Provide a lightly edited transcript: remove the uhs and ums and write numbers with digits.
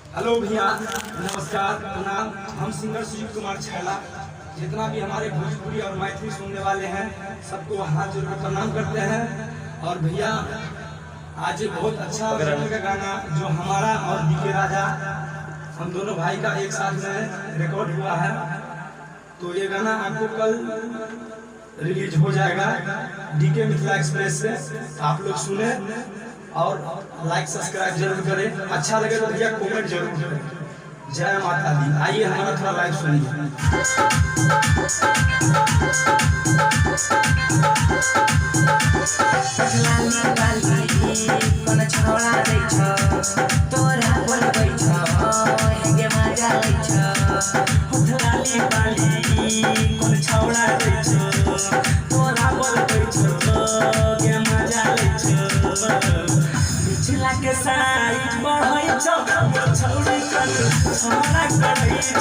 Hello भैया, नमस्कार, प्रणाम। हम सिंगर सुजीत कुमार छैला। जितना भी हमारे भोजपुरी और मैथिली सुनने वाले हैं सबको हाथ जोड़कर प्रणाम करते हैं। और भैया आज बहुत अच्छा फिल्म का गाना जो हमारा और डीके राजा हम दोनों भाई का एक साथ में रिकॉर्ड हुआ है, तो ये गाना आपको कल रिलीज हो जाएगा डीके मिथिला एक्सप्रेस से। आप लोग सुने और लाइक सब्सक्राइब जरूर करें। अच्छा लगे तो भैया कमेंट जरूर करें। जय माता दी। आइए हमारा थोड़ा लाइव सुनिए। के साइज बढ़ै छ छौरी कन हमरा करै छ